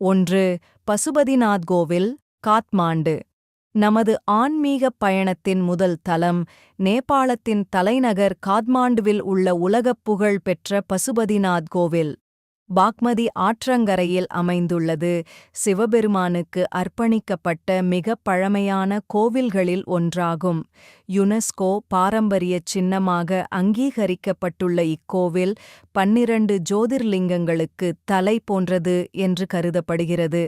ஒன்று. பசுபதிநாத் கோவில், காத்மாண்டு. நமது ஆன்மீகப் பயணத்தின் முதல் தலம் நேபாளத்தின் தலைநகர் காத்மாண்டுவில் உள்ள உலகப் புகழ் பெற்ற பசுபதிநாத் கோவில். பாக்மதி ஆற்றங்கரையில் அமைந்துள்ளது. சிவபெருமானுக்கு அர்ப்பணிக்கப்பட்ட மிகப் பழமையான கோவில்களில் ஒன்றாகும். யுனெஸ்கோ பாரம்பரியச் சின்னமாக அங்கீகரிக்கப்பட்டுள்ள இக்கோவில் 12 ஜோதிர்லிங்கங்களுக்கு தலை போன்றது என்று கருதப்படுகிறது.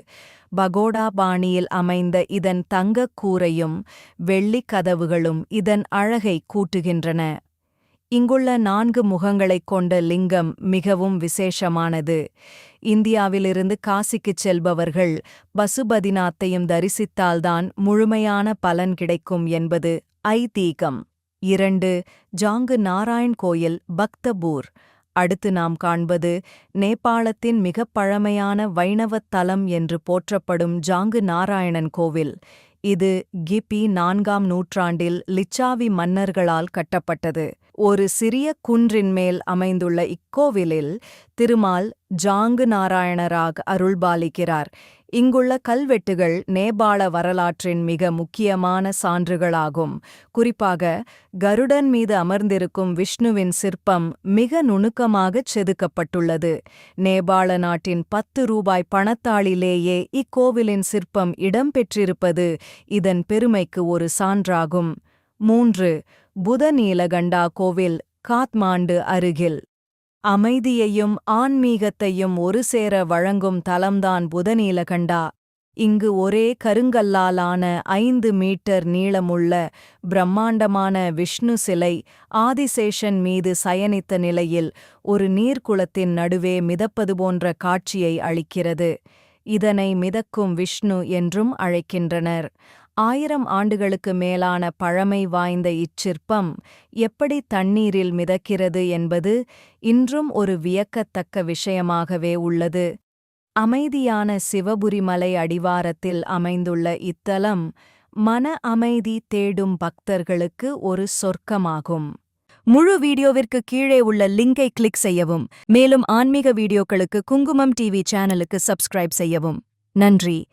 பகோடா பாணியில் அமைந்த இதன் தங்கக் கூரையும் வெள்ளிக் கதவுகளும் இதன் அழகை கூட்டுகின்றன. இங்குள்ள 4 முகங்களைக் கொண்ட லிங்கம் மிகவும் விசேஷமானது. இந்தியாவிலிருந்து காசிக்குச் செல்பவர்கள் பசுபதிநாத்தையும் தரிசித்தால்தான் முழுமையான பலன் கிடைக்கும் என்பது ஐதீகம். 2. ஜாங்கு நாராயண் கோயில், பக்தபூர். அடுத்து நாம் காண்பது நேபாளத்தின் மிகப் பழமையான வைணவத் தலம் என்று போற்றப்படும் ஜாங்கு நாராயணன் கோவில். இது கிபி 4ஆம் நூற்றாண்டில் லிச்சாவி மன்னர்களால் கட்டப்பட்டது. ஒரு சிறிய குன்றின் மேல் அமைந்துள்ள இக்கோவிலில் திருமால் ஜாங்கு நாராயணராக அருள்பாலிக்கிறார். இங்குள்ள கல்வெட்டுகள் நேபாள வரலாற்றின் மிக முக்கியமான சான்றுகளாகும். குறிப்பாக கருடன் மீது அமர்ந்திருக்கும் விஷ்ணுவின் சிற்பம் மிக நுணுக்கமாகச் செதுக்கப்பட்டுள்ளது. நேபாள நாட்டின் 10 ரூபாய் பணத்தாளிலேயே இக்கோவிலின் சிற்பம் இடம்பெற்றிருப்பது இதன் பெருமைக்கு ஒரு சான்றாகும். 3. புதநீலகண்டா கோவில், காத்மாண்டு அருகில். அமைதியையும் ஆன்மீகத்தையும் ஒருசேர வழங்கும் தலம்தான் புதநீலகண்டா. இங்கு ஒரே கருங்கல்லாலான 5 மீட்டர் நீளமுள்ள பிரம்மாண்டமான விஷ்ணு சிலை ஆதிசேஷன் மீது சயனித்த நிலையில் ஒரு நீர்க்குளத்தின் நடுவே மிதப்பது போன்ற காட்சியை அளிக்கிறது. இதனை மிதக்கும் விஷ்ணு என்றும் அழைக்கின்றனர். 1000 ஆண்டுகளுக்கு மேலான பழமை வாய்ந்த இச்சிற்பம் எப்படி தண்ணீரில் மிதக்கிறது என்பது இன்றும் ஒரு வியக்கத்தக்க விஷயமாகவே உள்ளது. அமைதியான சிவபுரி மலை அடிவாரத்தில் அமைந்துள்ள இத்தலம் மன அமைதி தேடும் பக்தர்களுக்கு ஒரு சொர்க்கமாகும். முழு வீடியோவிற்கு கீழே உள்ள லிங்கை கிளிக் செய்யவும். மேலும் ஆன்மீக வீடியோக்களுக்கு குங்குமம் டிவி சேனலுக்கு சப்ஸ்கிரைப் செய்யவும். நன்றி.